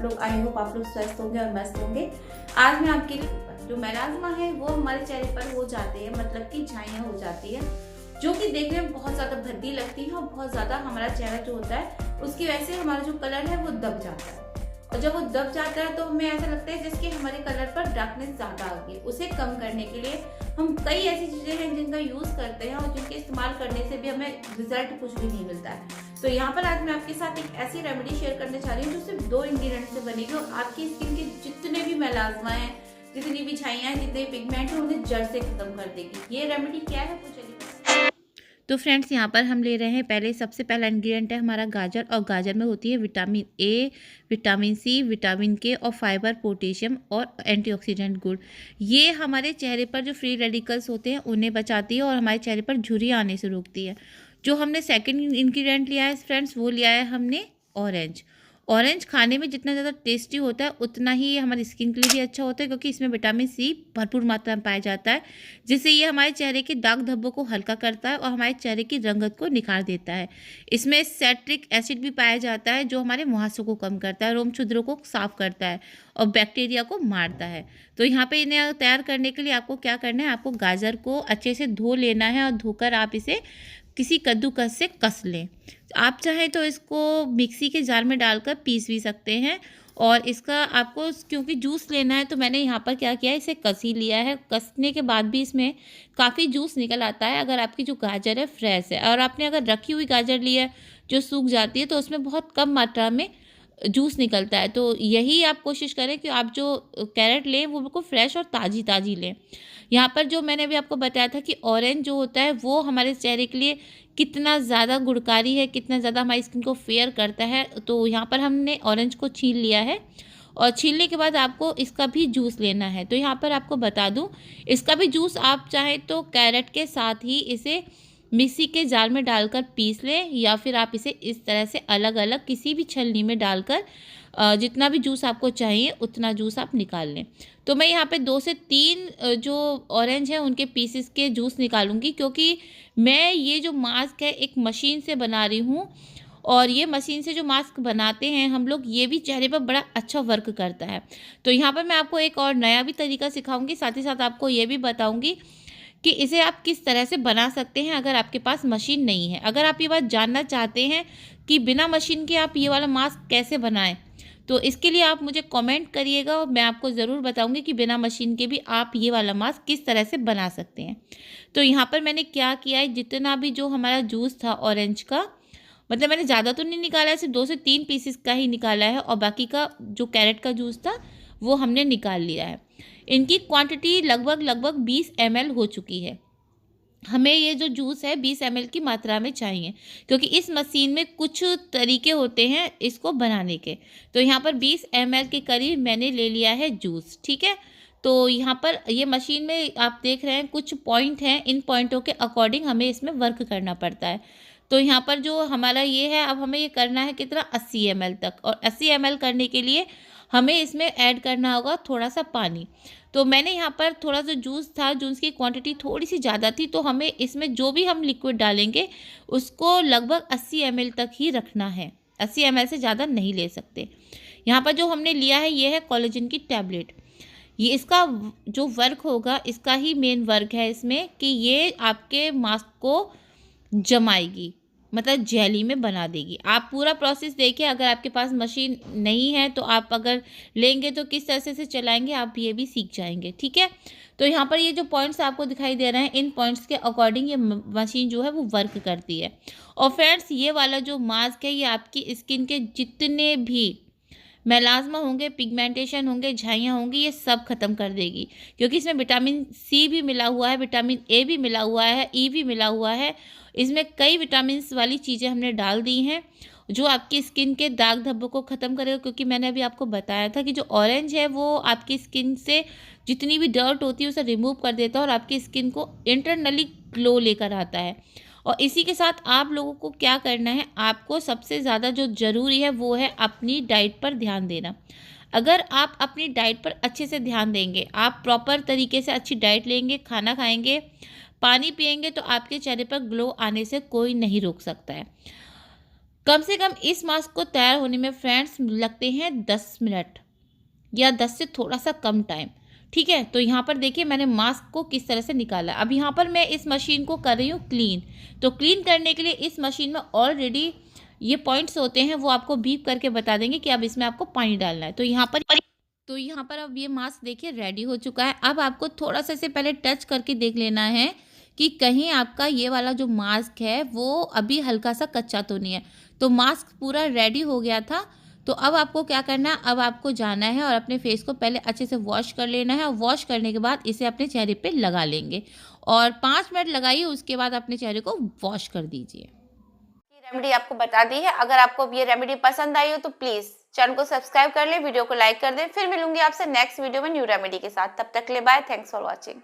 लोग, I hope आप लोग स्वस्थ होंगे और मस्त होंगे। आज मैं आपके लिए जो मेलाज़्मा है वो हमारे चेहरे पर हो जाते हैं, मतलब कि झाइयाँ हो जाती है, जो कि देखने में बहुत ज़्यादा भद्दी लगती है और बहुत ज़्यादा हमारा चेहरा जो होता है उसकी वजह से हमारा जो कलर है वो दब जाता है। और जब वो दब जाता है तो हमें ऐसा लगता है जैसे कि हमारे कलर पर डार्कनेस ज़्यादा आ गई। उसे कम करने के लिए हम कई ऐसी चीज़ें हैं जिनका यूज़ करते हैं और जिनके इस्तेमाल करने से भी हमें रिजल्ट कुछ भी नहीं मिलता है। तो यहाँ पर आज मैं आपके साथ एक ऐसी रेमेडी शेयर करने जा रही हूँ जो सिर्फ 2 इंग्रेडिएंट से बनेगी और आपकी स्किन के जितने भी मेलाज़्मा हैं, जितनी भी छाइयाँ हैं, जितने भी पिगमेंट हैं, उन्हें जड़ से खत्म कर देगी। ये रेमेडी क्या है वो चलिए। तो फ्रेंड्स यहाँ पर हम ले रहे हैं पहले सबसे पहला इंग्रेडिएंट है हमारा गाजर। और गाजर में होती है vitamin A, vitamin C, vitamin K और फाइबर, पोटेशियम और एंटीऑक्सीडेंट गुण। ये हमारे चेहरे पर जो फ्री रेडिकल्स होते हैं उन्हें बचाती है और हमारे चेहरे पर झुर्रियाँ आने से रोकती है। जो हमने सेकेंड इंग्रेडिएंट लिया है फ्रेंड्स, वो लिया है हमने ऑरेंज। ऑरेंज खाने में जितना ज़्यादा टेस्टी होता है उतना ही हमारी स्किन के लिए भी अच्छा होता है, क्योंकि इसमें विटामिन सी भरपूर मात्रा में पाया जाता है, जिससे ये हमारे चेहरे के दाग धब्बों को हल्का करता है और हमारे चेहरे की रंगत को निखार देता है। इसमें सैट्रिक एसिड भी पाया जाता है जो हमारे मुहासों को कम करता है, रोम छिद्रों को साफ करता है और बैक्टीरिया को मारता है। तो यहाँ पे इन्हें तैयार करने के लिए आपको क्या करना है, आपको गाजर को अच्छे से धो लेना है और धोकर आप इसे किसी कद्दूकस से कस लें। आप चाहें तो इसको मिक्सी के जार में डालकर पीस भी सकते हैं। और इसका आपको क्योंकि जूस लेना है तो मैंने यहाँ पर क्या किया है, इसे कस ही लिया है। कसने के बाद भी इसमें काफ़ी जूस निकल आता है अगर आपकी जो गाजर है फ्रेश है। और आपने अगर रखी हुई गाजर ली है जो सूख जाती है तो उसमें बहुत कम मात्रा में जूस निकलता है। तो यही आप कोशिश करें कि आप जो कैरेट लें वो बिल्कुल फ्रेश और ताज़ी ताज़ी लें। यहाँ पर जो मैंने अभी आपको बताया था कि ऑरेंज जो होता है वो हमारे चेहरे के लिए कितना ज़्यादा गुणकारी है, कितना ज़्यादा हमारी स्किन को फेयर करता है। तो यहाँ पर हमने ऑरेंज को छील लिया है और छीलने के बाद आपको इसका भी जूस लेना है। तो यहाँ पर आपको बता दूँ, इसका भी जूस आप चाहें तो कैरेट के साथ ही इसे मिक्सी के जार में डालकर पीस लें, या फिर आप इसे इस तरह से अलग अलग किसी भी छलनी में डालकर जितना भी जूस आपको चाहिए उतना जूस आप निकाल लें। तो मैं यहाँ पे 2 से 3 जो ऑरेंज हैं उनके पीसेस के जूस निकालूंगी, क्योंकि मैं ये जो मास्क है एक मशीन से बना रही हूँ। और ये मशीन से जो मास्क बनाते हैं हम लोग, ये भी चेहरे पर बड़ा अच्छा वर्क करता है। तो यहाँ पर मैं आपको एक और नया भी तरीका सिखाऊंगी, साथ ही साथ आपको ये भी बताऊंगी कि इसे आप किस तरह से बना सकते हैं अगर आपके पास मशीन नहीं है। अगर आप ये बात जानना चाहते हैं कि बिना मशीन के आप ये वाला मास्क कैसे बनाएं, तो इसके लिए आप मुझे कमेंट करिएगा और मैं आपको ज़रूर बताऊंगी कि बिना मशीन के भी आप ये वाला मास्क किस तरह से बना सकते हैं। तो यहाँ पर मैंने क्या किया है, जितना भी जो हमारा जूस था ऑरेंज का, मतलब मैंने ज़्यादा तो नहीं निकाला है, सिर्फ 2 से 3 पीसेस का ही निकाला है। और बाकी का जो कैरेट का जूस था वो हमने निकाल लिया है। इनकी क्वांटिटी लगभग 20 ml हो चुकी है। हमें ये जो जूस है 20 ml की मात्रा में चाहिए, क्योंकि इस मशीन में कुछ तरीके होते हैं इसको बनाने के। तो यहाँ पर 20 ml के करीब मैंने ले लिया है जूस, ठीक है। तो यहाँ पर ये मशीन में आप देख रहे हैं कुछ पॉइंट हैं, इन पॉइंटों के अकॉर्डिंग हमें इसमें वर्क करना पड़ता है। तो यहाँ पर जो हमारा ये है, अब हमें ये करना है कितना, 80 ml तक। और 80 ml करने के लिए हमें इसमें ऐड करना होगा थोड़ा सा पानी। तो मैंने यहाँ पर थोड़ा सा जूस था, जूस की क्वांटिटी थोड़ी सी ज़्यादा थी, तो हमें इसमें जो भी हम लिक्विड डालेंगे उसको लगभग 80 ml तक ही रखना है। 80 ml से ज़्यादा नहीं ले सकते। यहाँ पर जो हमने लिया है ये है कोलेजन की टैबलेट। ये इसका जो वर्क होगा, इसका ही मेन वर्क है इसमें कि ये आपके मास्क को जमाएगी, मतलब जेली में बना देगी। आप पूरा प्रोसेस देखिए। अगर आपके पास मशीन नहीं है तो आप अगर लेंगे तो किस तरह से चलाएंगे आप ये भी सीख जाएंगे, ठीक है। तो यहाँ पर ये जो पॉइंट्स आपको दिखाई दे रहे हैं, इन पॉइंट्स के अकॉर्डिंग ये मशीन जो है वो वर्क करती है। और फ्रेंड्स, ये वाला जो मास्क है ये आपकी स्किन के जितने भी मेलाज़्मा होंगे, पिगमेंटेशन होंगे, झाइयाँ होंगी, ये सब खत्म कर देगी, क्योंकि इसमें विटामिन सी भी मिला हुआ है, विटामिन ए भी मिला हुआ है, ई भी मिला हुआ है। इसमें कई विटामिन वाली चीज़ें हमने डाल दी हैं जो आपकी स्किन के दाग धब्बों को ख़त्म करेगा। क्योंकि मैंने अभी आपको बताया था कि जो ऑरेंज है वो आपकी स्किन से जितनी भी डर्ट होती है उसे रिमूव कर देता है और आपकी स्किन को इंटरनली ग्लो लेकर आता है। और इसी के साथ आप लोगों को क्या करना है, आपको सबसे ज़्यादा जो ज़रूरी है वो है अपनी डाइट पर ध्यान देना। अगर आप अपनी डाइट पर अच्छे से ध्यान देंगे, आप प्रॉपर तरीके से अच्छी डाइट लेंगे, खाना खाएंगे, पानी पिएंगे, तो आपके चेहरे पर ग्लो आने से कोई नहीं रोक सकता है। कम से कम इस मास्क को तैयार होने में फ्रेंड्स लगते हैं 10 मिनट या 10 से थोड़ा सा कम टाइम। ठीक है, तो यहाँ पर देखिए मैंने मास्क को किस तरह से निकाला। अब यहाँ पर मैं इस मशीन को कर रही हूँ क्लीन। तो क्लीन करने के लिए इस मशीन में ऑलरेडी ये पॉइंट्स होते हैं, वो आपको बीप करके बता देंगे कि अब इसमें आपको पानी डालना है। तो यहाँ पर अब ये मास्क देखिए रेडी हो चुका है। अब आपको थोड़ा सा इसे पहले टच करके देख लेना है कि कहीं आपका ये वाला जो मास्क है वो अभी हल्का सा कच्चा तो नहीं है। तो मास्क पूरा रेडी हो गया था। तो अब आपको क्या करना है, अब आपको जाना है और अपने फेस को पहले अच्छे से वॉश कर लेना है, और वॉश करने के बाद इसे अपने चेहरे पे लगा लेंगे और 5 मिनट लगाइए, उसके बाद अपने चेहरे को वॉश कर दीजिए। रेमेडी आपको बता दी है। अगर आपको ये रेमेडी पसंद आई हो तो प्लीज चैनल को सब्सक्राइब कर ले, वीडियो को लाइक कर दे। फिर मिलूंगी आपसे नेक्स्ट वीडियो में न्यू रेमेडी के साथ। तब तक के लिए बाय, थैंक्स फॉर वॉचिंग।